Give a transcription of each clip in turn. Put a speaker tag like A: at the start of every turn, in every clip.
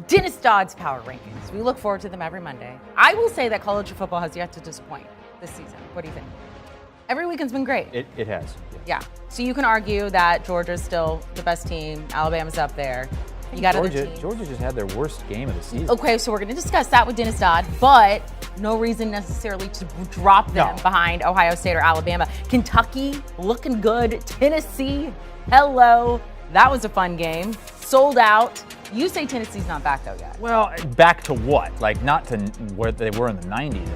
A: Dennis Dodd's power rankings. We look forward to them every Monday. I will say that college football has yet to disappoint this season. What do you think? Every weekend's been great.
B: It has.
A: Yeah. So you can argue that Georgia's still the best team. Alabama's up there. You got other teams.
B: Georgia just had their worst game of the season.
A: Okay, so we're going to discuss that with Dennis Dodd, but no reason necessarily to drop them behind Ohio State or Alabama. Kentucky looking good. Tennessee, hello. That was a fun game. Sold out. You say Tennessee's not back though yet.
B: Well, back to what? Like not to where they were in the 90s.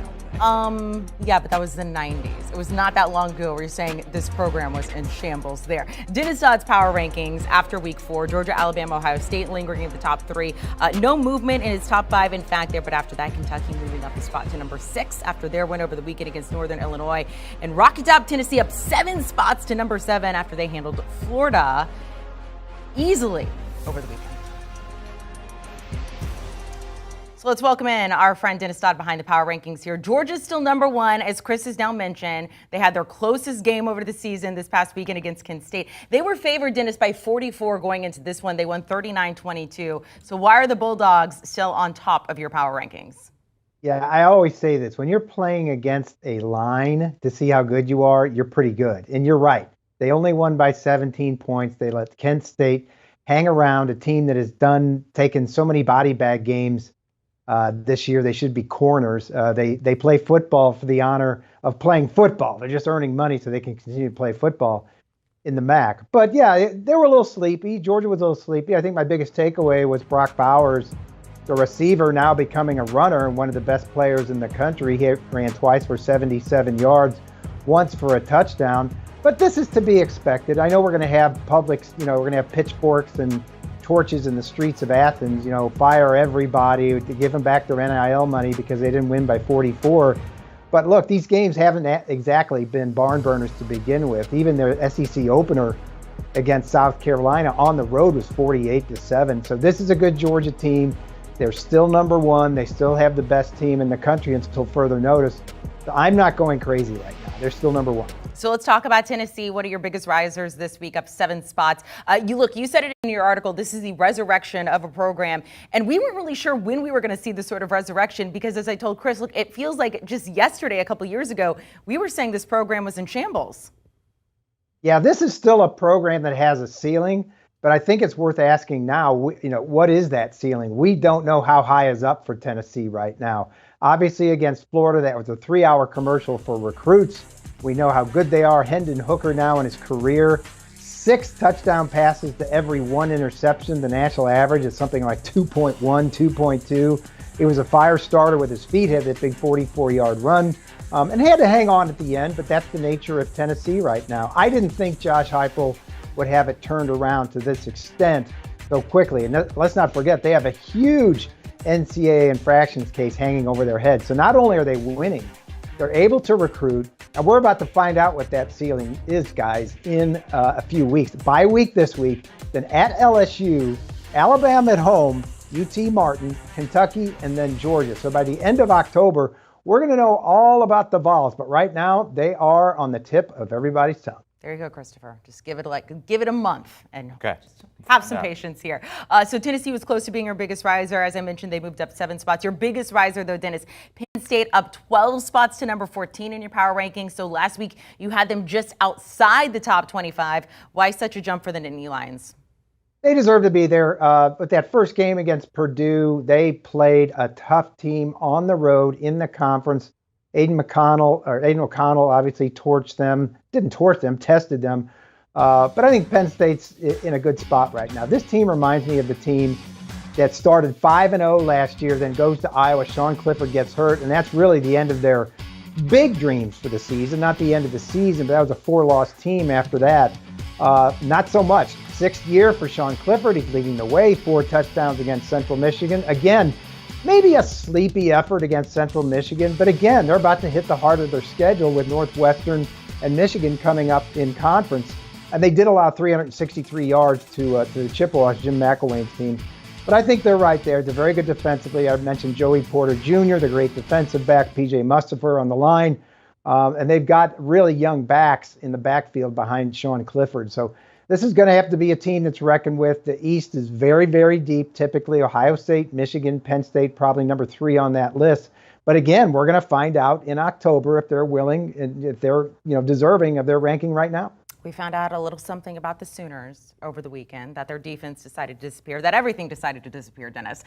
A: Yeah, but that was the 90s. It was not that long ago where you're saying this program was in shambles there. Dennis Dodd's power rankings after week 4, Georgia, Alabama, Ohio State lingering at the top 3. No movement in his top 5, in fact, there, but after that, Kentucky moving up a spot to number 6 after their win over the weekend against Northern Illinois. And Rocky Top Tennessee up 7 spots to number 7 after they handled Florida easily over the weekend. So let's welcome in our friend Dennis Dodd behind the power rankings here. Georgia's still number 1, as Chris has now mentioned. They had their closest game over the season this past weekend against Penn State. They were favored, Dennis, by 44 going into this one. They won 39-22. So why are the Bulldogs still on top of your power rankings?
C: Yeah, I always say this. When you're playing against a line to see how good you are, you're pretty good. And you're right. They only won by 17 points. They let Kent State hang around, a team that has taken so many body bag games this year. They should be corners. They play football for the honor of playing football. They're just earning money so they can continue to play football in the MAC. But yeah, they were a little sleepy. Georgia was a little sleepy. I think my biggest takeaway was Brock Bowers, the receiver, now becoming a runner and one of the best players in the country. He ran twice for 77 yards, once for a touchdown. But this is to be expected. I know we're going to have we're going to have pitchforks and torches in the streets of Athens, fire everybody, to give them back their NIL money because they didn't win by 44. But look, these games haven't exactly been barn burners to begin with. Even their SEC opener against South Carolina on the road was 48-7. So this is a good Georgia team. They're still number 1. They still have the best team in the country until further notice. So I'm not going crazy right now. They're still number 1.
A: So let's talk about Tennessee. What are your biggest risers this week, up 7 spots? You said it in your article, this is the resurrection of a program. And we weren't really sure when we were going to see this sort of resurrection because, as I told Chris, look, it feels like just yesterday, a couple years ago, we were saying this program was in shambles.
C: Yeah, this is still a program that has a ceiling, but I think it's worth asking now, what is that ceiling? We don't know how high is up for Tennessee right now. Obviously, against Florida, that was a 3-hour commercial for recruits. We know how good they are. Hendon Hooker now in his career, 6 touchdown passes to every 1 interception. The national average is something like 2.1, 2.2. He was a fire starter with his feet, had that big 44-yard run, and had to hang on at the end, but that's the nature of Tennessee right now. I didn't think Josh Heupel would have it turned around to this extent so quickly. And let's not forget, they have a huge NCAA infractions case hanging over their head. So not only are they winning, they're able to recruit. And we're about to find out what that ceiling is, guys, in a few weeks. Bye week this week, then at LSU, Alabama at home, UT Martin, Kentucky, and then Georgia. So by the end of October, we're going to know all about the Vols. But right now, they are on the tip of everybody's tongue.
A: There you go, Christopher. Just give it a month and
B: Okay.
A: have some patience here. So Tennessee was close to being your biggest riser. As I mentioned, they moved up 7 spots. Your biggest riser, though, Dennis, Penn State up 12 spots to number 14 in your power rankings. So last week you had them just outside the top 25. Why such a jump for the Nittany Lions?
C: They deserve to be there. But that first game against Purdue, they played a tough team on the road in the conference. Aiden O'Connell obviously tested them. But I think Penn State's in a good spot right now. This team reminds me of the team that started 5-0 last year, then goes to Iowa. Sean Clifford gets hurt, and that's really the end of their big dreams for the season. Not the end of the season, but that was a 4-loss team after that. Not so much. 6th year for Sean Clifford. He's leading the way, 4 touchdowns against Central Michigan. Again, maybe a sleepy effort against Central Michigan, but again, they're about to hit the heart of their schedule with Northwestern and Michigan coming up in conference. And they did allow 363 yards to the Chippewas, Jim McElwain's team. But I think they're right there. They're very good defensively. I've mentioned Joey Porter Jr., the great defensive back, PJ Mustipher on the line. And they've got really young backs in the backfield behind Sean Clifford. So This is going to have to be a team that's reckoned with. The East is very, very deep. Typically, Ohio State, Michigan, Penn State, probably number 3 on that list. But again, we're going to find out in October if they're willing and if they're deserving of their ranking right now.
A: We found out a little something about the Sooners over the weekend, that their defense decided to disappear, that everything decided to disappear, Dennis.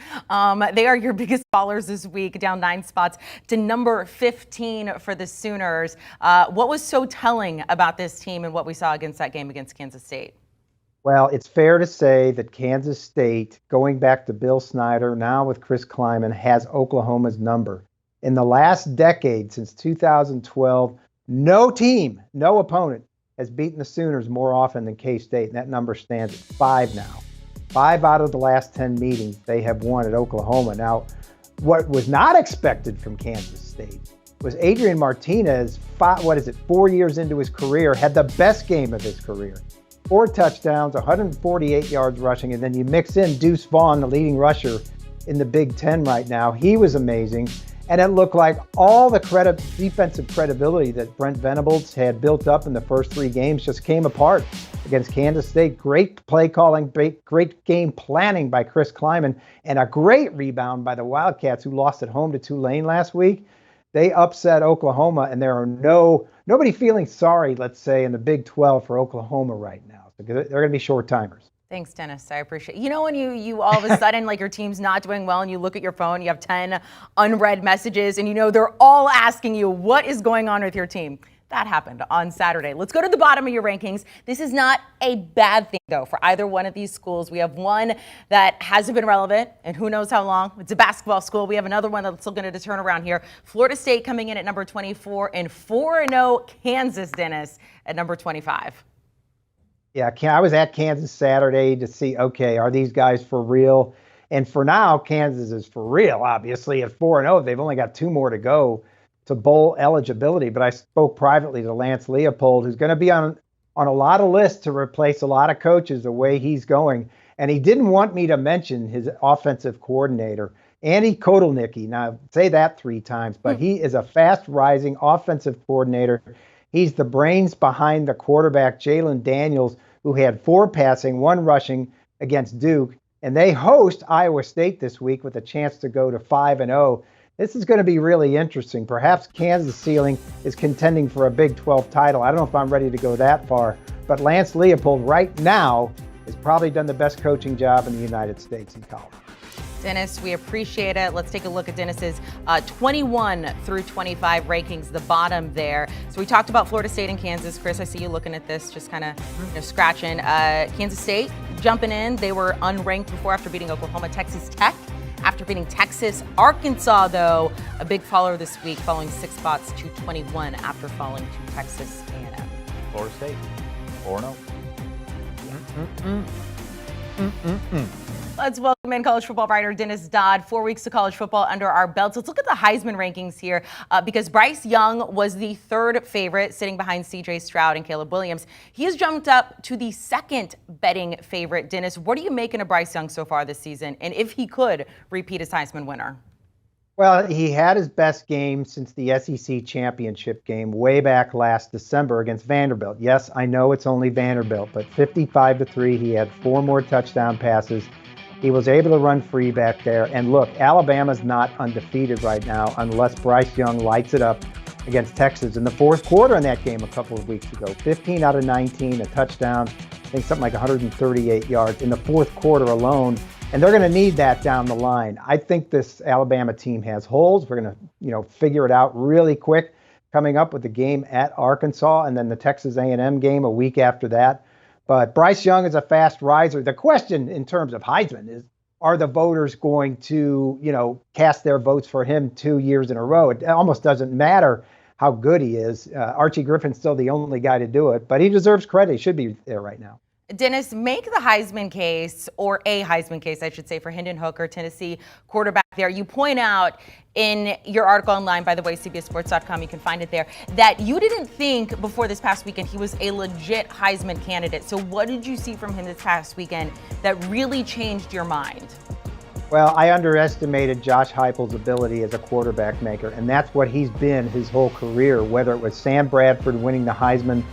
A: They are your biggest fallers this week, down 9 spots to number 15 for the Sooners. What was so telling about this team and what we saw against that game against Kansas State?
C: Well, it's fair to say that Kansas State, going back to Bill Snyder, now with Chris Kleiman, has Oklahoma's number. In the last decade, since 2012, no team, no opponent has beaten the Sooners more often than K-State, and that number stands at 5 now. 5 out of the last 10 meetings they have won at Oklahoma. Now, what was not expected from Kansas State was Adrian Martinez, 4 years into his career, had the best game of his career. 4 touchdowns, 148 yards rushing, and then you mix in Deuce Vaughn, the leading rusher in the Big Ten right now. He was amazing. And it looked like all the defensive credibility that Brent Venables had built up in the first 3 games just came apart against Kansas State. Great play calling, great game planning by Chris Kleiman, and a great rebound by the Wildcats, who lost at home to Tulane last week. They upset Oklahoma, and there are nobody feeling sorry, let's say, in the Big 12 for Oklahoma right now. They're going to be short timers.
A: Thanks, Dennis. I appreciate it. You know, when you all of a sudden, like, your team's not doing well and you look at your phone, you have 10 unread messages, and they're all asking you what is going on with your team. That happened on Saturday. Let's go to the bottom of your rankings. This is not a bad thing, though, for either one of these schools. We have one that hasn't been relevant, and who knows how long. It's a basketball school. We have another one that's still going to turn around here. Florida State coming in at number 24, and 4-0 Kansas, Dennis, at number 25.
C: Yeah, I was at Kansas Saturday to see, okay, are these guys for real? And for now, Kansas is for real, obviously, at 4-0. They've only got 2 more to go to bowl eligibility. But I spoke privately to Lance Leopold, who's going to be on a lot of lists to replace a lot of coaches the way he's going. And he didn't want me to mention his offensive coordinator, Andy Kotelnicki. Now, say that 3 times, but he is a fast-rising offensive coordinator. He's the brains behind the quarterback, Jalen Daniels, who had 4 passing, 1 rushing against Duke. And they host Iowa State this week with a chance to go to 5-0. This is going to be really interesting. Perhaps Kansas' ceiling is contending for a Big 12 title. I don't know if I'm ready to go that far. But Lance Leopold right now has probably done the best coaching job in the United States in college.
A: Dennis, we appreciate it. Let's take a look at Dennis's 21 through 25 rankings, the bottom there. So we talked about Florida State and Kansas. Chris, I see you looking at this, just kind of scratching. Kansas State jumping in. They were unranked before after beating Oklahoma. Texas Tech after beating Texas. Arkansas, though, a big follower this week, falling 6 spots to 21 after falling to Texas A&M.
B: Florida State, 4-0.
A: Let's welcome in college football writer Dennis Dodd. 4 weeks of college football under our belts. Let's look at the Heisman rankings here because Bryce Young was the 3rd favorite, sitting behind C.J. Stroud and Caleb Williams. He has jumped up to the 2nd betting favorite. Dennis, what are you making of Bryce Young so far this season, and if he could repeat as Heisman winner?
C: Well, he had his best game since the SEC championship game way back last December against Vanderbilt. Yes, I know it's only Vanderbilt, but 55-3, he had 4 more touchdown passes. He was able to run free back there. And look, Alabama's not undefeated right now unless Bryce Young lights it up against Texas in the 4th quarter in that game a couple of weeks ago. 15 out of 19, a touchdown, I think something like 138 yards in the 4th quarter alone. And they're going to need that down the line. I think this Alabama team has holes. We're going to, figure it out really quick, coming up with the game at Arkansas and then the Texas A&M game a week after that. But Bryce Young is a fast riser. The question in terms of Heisman is, are the voters going to, cast their votes for him 2 years in a row? It almost doesn't matter how good he is. Archie Griffin's still the only guy to do it, but he deserves credit. He should be there right now.
A: Dennis, make the Heisman case, or a Heisman case, I should say, for Hendon Hooker, Tennessee quarterback there. You point out in your article online, by the way, CBSSports.com, you can find it there, that you didn't think before this past weekend he was a legit Heisman candidate. So what did you see from him this past weekend that really changed your mind?
C: Well, I underestimated Josh Heupel's ability as a quarterback maker, and that's what he's been his whole career, whether it was Sam Bradford winning the Heisman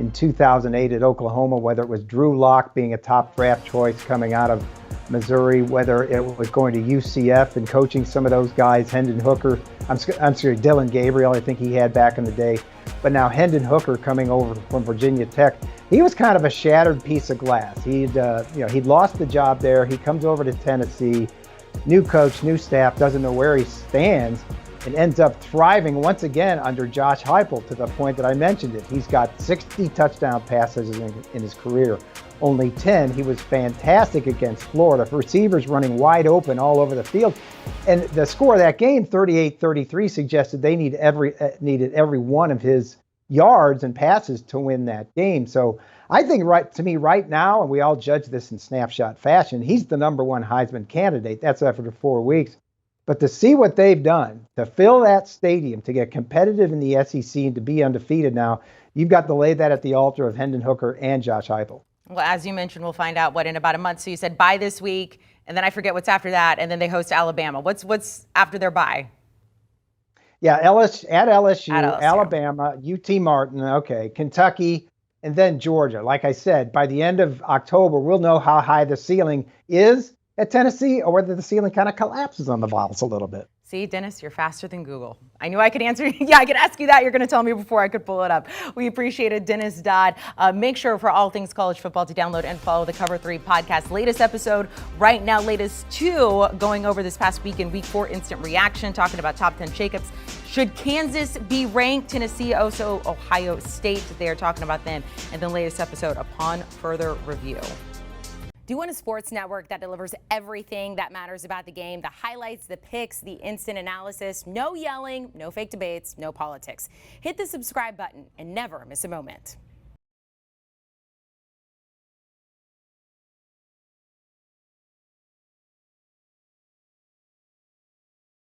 C: in 2008 at Oklahoma, whether it was Drew Lock being a top draft choice coming out of Missouri, whether it was going to UCF and coaching some of those guys, Hendon Hooker, I'm sorry, Dylan Gabriel, I think he had back in the day. But now Hendon Hooker coming over from Virginia Tech, he was kind of a shattered piece of glass. He'd lost the job there. He comes over to Tennessee, new coach, new staff, doesn't know where he stands, and ends up thriving once again under Josh Heupel to the point that I mentioned it. He's got 60 touchdown passes in his career, only 10. He was fantastic against Florida. Receivers running wide open all over the field. And the score of that game, 38-33, suggested they needed every one of his yards and passes to win that game. So I think right now, and we all judge this in snapshot fashion, he's the number one Heisman candidate. That's after 4 weeks. But to see what they've done, to fill that stadium, to get competitive in the SEC and to be undefeated now, you've got to lay that at the altar of Hendon Hooker and Josh Heupel.
A: Well, as you mentioned, we'll find out in about a month. So you said bye this week, and then I forget what's after that, and then they host Alabama. What's after their bye?
C: Yeah, at LSU, Alabama, UT Martin, okay, Kentucky, and then Georgia. Like I said, by the end of October, we'll know how high the ceiling is at Tennessee or whether the ceiling kind of collapses on the Vols a little bit.
A: See, Dennis, you're faster than Google. I knew I could answer. Yeah, I could ask you that. You're going to tell me before I could pull it up. We appreciate it, Dennis Dodd. Make sure for all things college football to download and follow the Cover 3 podcast. Latest episode right now, latest 2 going over this past week in Week 4 instant reaction, talking about top 10 shakeups. Should Kansas be ranked? Tennessee, also Ohio State. They are talking about them in the latest episode upon further review.
D: Do you want a sports network that delivers everything that matters about the game? The highlights, the picks, the instant analysis, no yelling, no fake debates, no politics. Hit the subscribe button and never miss a moment.